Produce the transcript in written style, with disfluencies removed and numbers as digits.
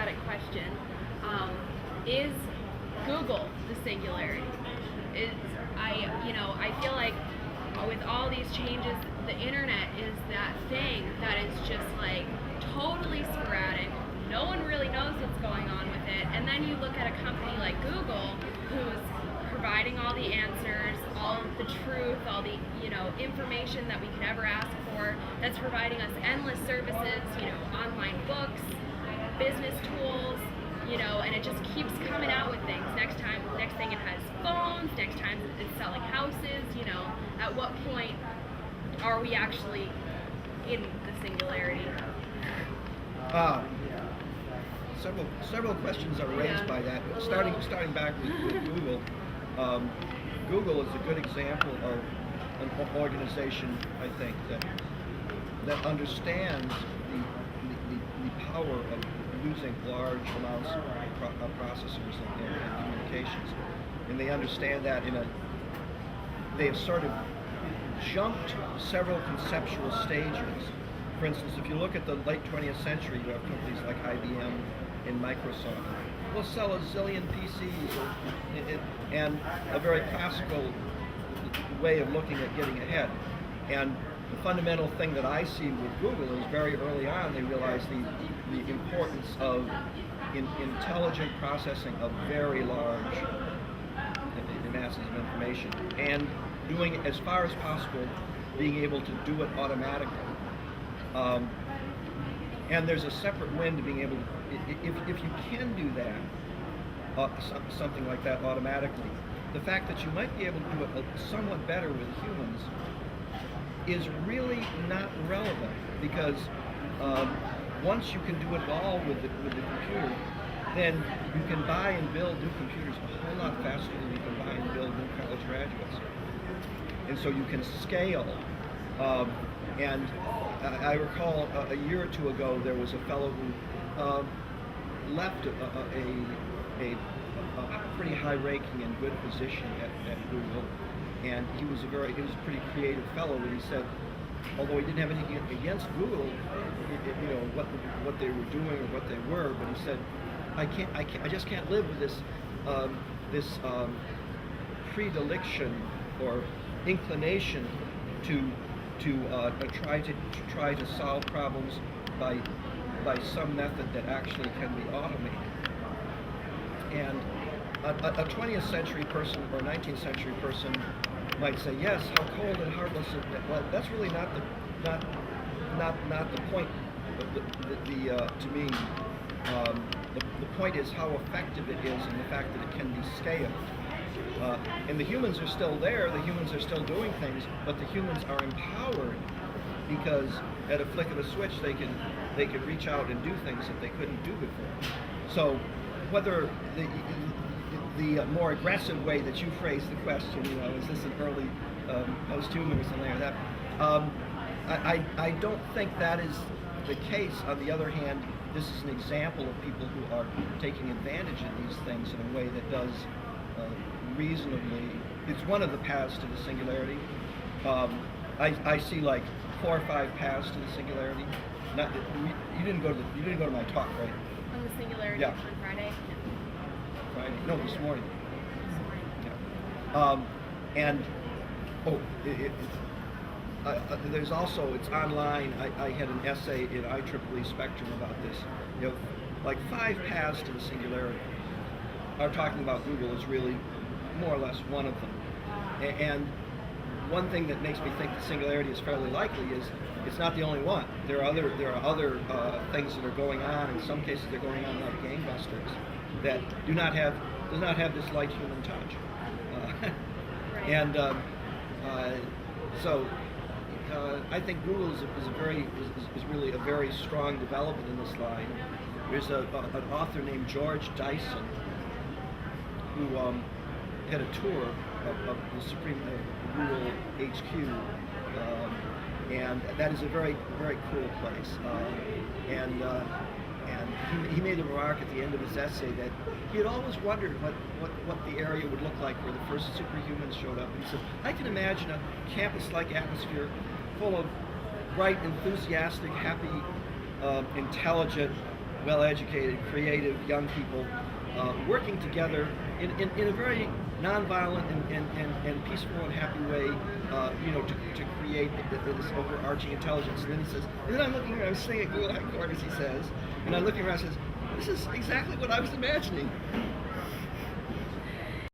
at it question. Is Google the singularity? I feel like with all these changes, the internet is that thing that is just like totally sporadic. No one really knows what's going on with it. And then you look at a company like Google, who's providing all the answers, all of the truth, all the information that we could ever ask for. That's providing us endless services, online books, business tools, and it just keeps coming out with things. Next thing it has phones. Next time it's selling houses. At what point are we actually in the singularity? Several questions are raised by that. Starting back with Google. Google is a good example of an organization, I think, that understands the power of using large amounts of processors and communications, and they understand that they have sort of jumped several conceptual stages. For instance, if you look at the late 20th century, you have companies like IBM and Microsoft. We'll sell a zillion PCs, and a very classical way of looking at getting ahead. And the fundamental thing that I see with Google is very early on they realized the importance of intelligent processing of very large masses of information, and doing it as far as possible, being able to do it automatically. And there's a separate win to being able to, if you can do that, something like that automatically, the fact that you might be able to do it somewhat better with humans is really not relevant, because once you can do it all with the computer, then you can buy and build new computers a whole lot faster than you can buy and build new college graduates. And so you can scale. And I recall a year or two ago there was a fellow who left a pretty high-ranking and good position at Google, and he was a pretty creative fellow. And he said, although he didn't have anything against Google, what they were doing or what they were, but he said, I just can't live with this predilection or inclination to try to solve problems by some method that actually can be automated. And a 20th century person or a 19th century person might say, yes, how cold and heartless. Well, that's really not the point. To me, the point is how effective it is, and the fact that it can be scaled. And the humans are still there. The humans are still doing things, but the humans are empowered because at a flick of a switch they can reach out and do things that they couldn't do before. So whether the more aggressive way that you phrase the question, is this an early post-human or something like that? I don't think that is the case. On the other hand, this is an example of people who are taking advantage of these things in a way that does reasonably. It's one of the paths to the singularity. I see like 4 or 5 paths to the singularity. You didn't go to my talk, right? On the singularity Yeah. on Friday. Friday? No, this morning. Yeah. There's also, it's online. I had an essay in IEEE Spectrum about this. Like 5 paths to the singularity. Are talking about Google is really more or less one of them. And one thing that makes me think the singularity is fairly likely is it's not the only one. There are other things that are going on. In some cases, they're going on like gangbusters that does not have this light human touch. And so I think Google is really a very strong development in this line. There's an author named George Dyson who had a tour of the Supreme Google HQ, and that is a very, very cool place. And he made a remark at the end of his essay that he had always wondered what the area would look like where the first superhumans showed up. And he said, I can imagine a campus-like atmosphere full of bright, enthusiastic, happy, intelligent, well-educated, creative young people working together in a very nonviolent and peaceful and happy way, to create this overarching intelligence. And then he says, and then I'm looking around, I'm sitting at Google headquarters, he says, and I'm looking around and says, this is exactly what I was imagining.